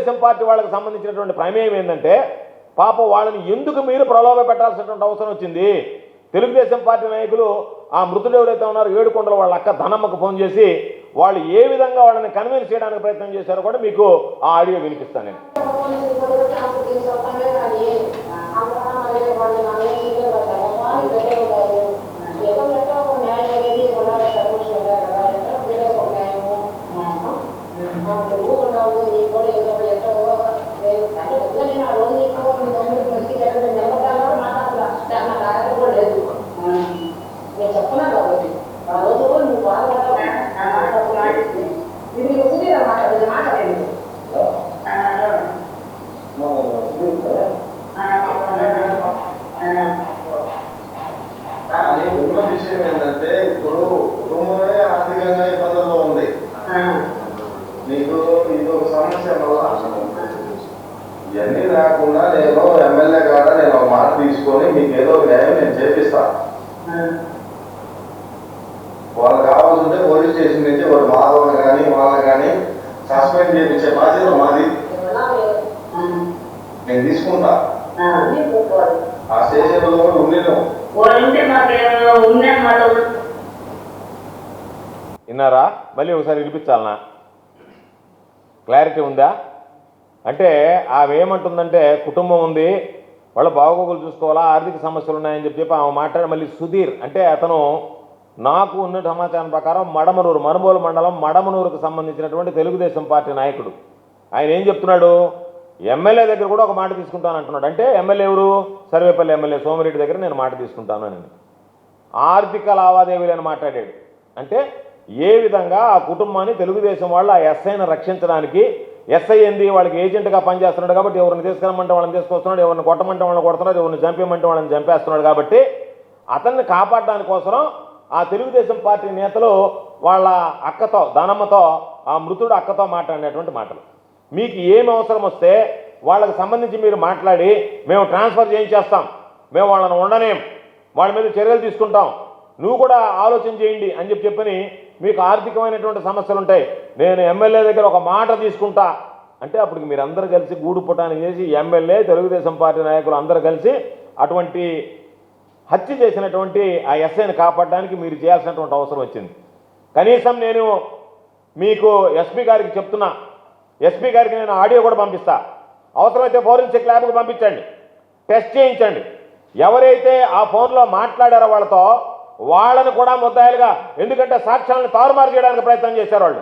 Telugu Desam party వాళ్ళకి సంబంధించినటువంటి ప్రమేయం ఏంటంటే పాపం వాళ్ళని ఎందుకు మీరు ప్రలోభ పెట్టాల్సినటువంటి అవసరం వచ్చింది? తెలుగుదేశం పార్టీ నాయకులు ఆ మృతుడు ఎవరైతే ఉన్నారో ఏడుకొండల వాళ్ళ అక్క ధనమ్మకు ఫోన్ చేసి వాళ్ళు ఏ విధంగా వాళ్ళని కన్విన్స్ చేయడానికి ప్రయత్నం చేశారో కూడా మీకు ఆ ఆడియో వినిపిస్తాను నేను. విషయం ఏంటంటే ఇప్పుడు కుటుంబమే ఆర్థికంగా ఇబ్బందుల్లో ఉంది. మీకు ఇది ఒక సమస్య వల్ల ఇవన్నీ రాకుండా నేను ఎమ్మెల్యే కాడ నేను ఒక మాట తీసుకొని మీకు ఏదో ఒక న్యాయం నేను చేపిస్తాను. వాళ్ళు కావాల్సింటే పోలీస్ స్టేషన్ నుంచి ఒక మాధవని కానీ వాళ్ళని కానీ సస్పెండ్ చేయించే బాధ్యత మాది. నేను తీసుకుంటా. ఆ స్టేషన్లో కూడా ఉండేను. విన్నారా? మళ్ళీ ఒకసారి వినిపించాలనా? క్లారిటీ ఉందా? అంటే ఆమె ఏమంటుందంటే కుటుంబం ఉంది, వాళ్ళ బాగోగులు చూసుకోవాలా, ఆర్థిక సమస్యలు ఉన్నాయని చెప్పి ఆమె మాట్లాడి మళ్ళీ సుధీర్ అంటే అతను నాకు ఉన్న సమాచారం ప్రకారం మడమనూరు మనుబోలు మండలం మడమనూరుకు సంబంధించినటువంటి తెలుగుదేశం పార్టీ నాయకుడు. ఆయన ఏం చెప్తున్నాడు? ఎమ్మెల్యే దగ్గర కూడా ఒక మాట తీసుకుంటాను అంటున్నాడు. అంటే ఎమ్మెల్యే ఎవరు? సర్వేపల్లి ఎమ్మెల్యే సోమిరెడ్డి దగ్గర నేను మాట తీసుకుంటాను అని ఆర్థిక లావాదేవీలని మాట్లాడాడు. అంటే ఏ విధంగా ఆ కుటుంబాన్ని తెలుగుదేశం వాళ్ళు ఆ ఎస్ఐని రక్షించడానికి, ఎస్ఐ ఏంది వాళ్ళకి ఏజెంట్గా పనిచేస్తున్నాడు కాబట్టి ఎవరిని తీసుకురమ్మంటే వాళ్ళని తీసుకొస్తున్నాడు, ఎవరిని కొట్టమంటే వాళ్ళని కొడుతున్నాడు, ఎవరిని చంపేయమంటే వాళ్ళని చంపేస్తున్నాడు కాబట్టి అతన్ని కాపాడడానికి కోసం ఆ తెలుగుదేశం పార్టీ నేతలు వాళ్ళ అక్కతో ధనమ్మతో ఆ మృతుడు అక్కతో మాట్లాడినటువంటి మాటలు. మీకు ఏమి అవసరం వస్తే వాళ్ళకి సంబంధించి మీరు మాట్లాడి మేము ట్రాన్స్ఫర్ చేయించేస్తాం, మేము వాళ్ళని ఉండనేం, వాళ్ళ మీద చర్యలు తీసుకుంటాం, నువ్వు కూడా ఆలోచన చేయండి అని చెప్పని మీకు ఆర్థికమైనటువంటి సమస్యలు ఉంటాయి, నేను ఎమ్మెల్యే దగ్గర ఒక మాట తీసుకుంటా అంటే అప్పటికి మీరు అందరూ కలిసి గూడు పుటాన్ని చేసి ఎమ్మెల్యే తెలుగుదేశం పార్టీ నాయకులు అందరూ కలిసి అటువంటి హత్య చేసినటువంటి ఆ ఎస్ఐని కాపాడడానికి మీరు చేయాల్సినటువంటి అవసరం వచ్చింది. కనీసం నేను మీకు ఎస్పీ గారికి చెప్తున్నా, ఎస్పీ గారికి నేను ఆడియో కూడా పంపిస్తా, అవసరమైతే ఫోరెన్సిక్ ల్యాబ్కి పంపించండి, టెస్ట్ చేయించండి. ఎవరైతే ఆ ఫోన్లో మాట్లాడారో వాళ్ళని కూడా ముద్దాయిలుగా, ఎందుకంటే సాక్ష్యాలను తారుమారు చేయడానికి ప్రయత్నం చేశారు వాళ్ళు,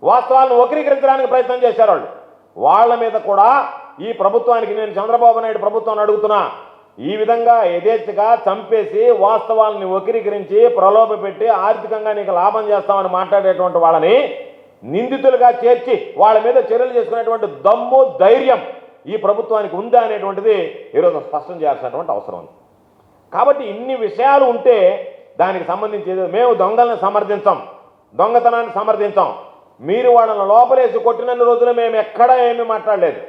వాస్తవాలను వక్రీకరించడానికి ప్రయత్నం చేశారు వాళ్ళు, వాళ్ళ మీద కూడా ఈ ప్రభుత్వానికి నేను చంద్రబాబు నాయుడు ప్రభుత్వాన్ని అడుగుతున్నా, ఈ విధంగా యథేచ్ఛగా చంపేసి వాస్తవాలను వక్రీకరించి ప్రలోభ పెట్టి ఆర్థికంగా నీకు లాభం చేస్తామని మాట్లాడేటువంటి వాళ్ళని నిందితులుగా చేర్చి వాళ్ళ మీద చర్యలు చేసుకునేటువంటి దమ్ము ధైర్యం ఈ ప్రభుత్వానికి ఉందా అనేటువంటిది ఈరోజు స్పష్టం చేయాల్సినటువంటి అవసరం ఉంది. కాబట్టి ఇన్ని విషయాలు ఉంటే దానికి సంబంధించి మేము దొంగలను సమర్థించాం, దొంగతనాన్ని సమర్థించాం, మీరు వాళ్ళని లోపలేసి కొట్టినన్ని రోజులు మేము ఎక్కడా ఏమీ మాట్లాడలేదు.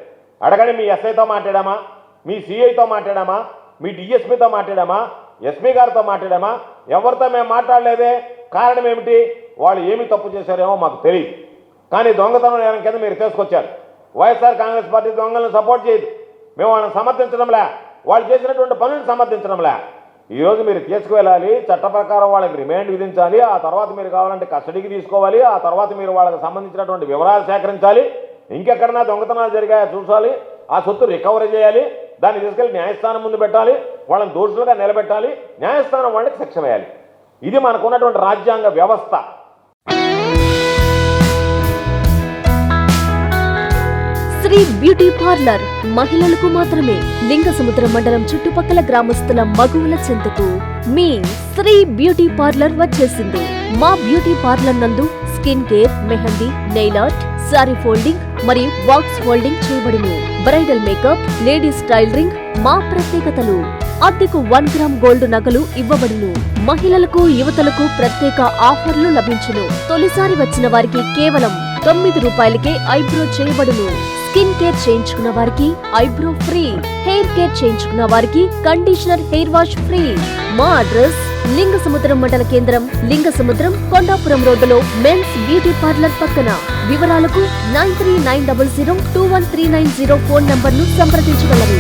అడగండి, మీ ఎస్ఐతో మాట్లాడామా, మీ సిఐతో మాట్లాడామా, మీ డిఎస్పీతో మాట్లాడామా, ఎస్పీ గారితో మాట్లాడామా? ఎవరితో మేము మాట్లాడలేదే. కారణం ఏమిటి? వాళ్ళు ఏమి తప్పు చేశారేమో మాకు తెలియదు, కానీ దొంగతనం నేరం కింద మీరు తీసుకొచ్చారు. వైఎస్ఆర్ కాంగ్రెస్ పార్టీ దొంగలను సపోర్ట్ చేయదు, మేము వాళ్ళని సమర్థించడంలే, వాళ్ళు చేసినటువంటి పనులను సమర్థించడంలే. ఈరోజు మీరు తీసుకువెళ్ళాలి, చట్ట ప్రకారం వాళ్ళకి రిమాండ్ విధించాలి, ఆ తర్వాత మీరు కావాలంటే కస్టడీకి తీసుకోవాలి, ఆ తర్వాత మీరు వాళ్ళకి సంబంధించినటువంటి వివరాలు సేకరించాలి, ఇంకెక్కడన్నా దొంగతనాలు జరిగాయో చూసాలి, ఆ సొత్తు రికవరీ చేయాలి, దాన్ని తీసుకెళ్ళి న్యాయస్థానం ముందు పెట్టాలి, వాళ్ళని దోషులుగా నిలబెట్టాలి, న్యాయస్థానం వాళ్ళకి శిక్ష వేయాలి. ఇది మనకున్నటువంటి రాజ్యాంగ వ్యవస్థ. శ్రీ బ్యూటీ పార్లర్ మహిళలకు మాత్రమే. లింగసముద్ర మండలం చుట్టుపక్కల గ్రామస్తుల మగువుల చెంతకు మీ శ్రీ బ్యూటీ పార్లర్ వచ్చేసింది. మా బ్యూటీ పార్లర్ నందు skin care, mehndi, nail art, sorry folding మరియు వాక్స్ ఫోల్డింగ్ చేయబడును. బ్రైడల్ మేకప్, లేడీస్ టైలరింగ్ మా ప్రత్యేకతలు. అద్దెకు 1 గ్రామ్ గోల్డ్ నగలు ఇవ్వబడును. మహిళలకు, యువతలకు ప్రత్యేక ఆఫర్లు లభించును. తొలిసారి వచ్చిన వారికి కేవలం 9 రూపాయలకే ఐబ్రో చేయబడును. స్కిన్ కేర్ చేయించుకున్న వారికి ఐబ్రో ఫ్రీ. హెయిర్ కేర్ చేయించుకున్న వారికి కండిషనర్, హెయిర్ వాష్ ఫ్రీ. మా అడ్రస్ లింగసముద్రం మండల కేంద్రం, లింగసముద్రం కొండాపురం రోడ్డులో మెన్స్ బ్యూటీ పార్లర్ పక్కన. వివరాలకు 9390021390 ఫోన్ నంబర్ను సంప్రదించగలరు.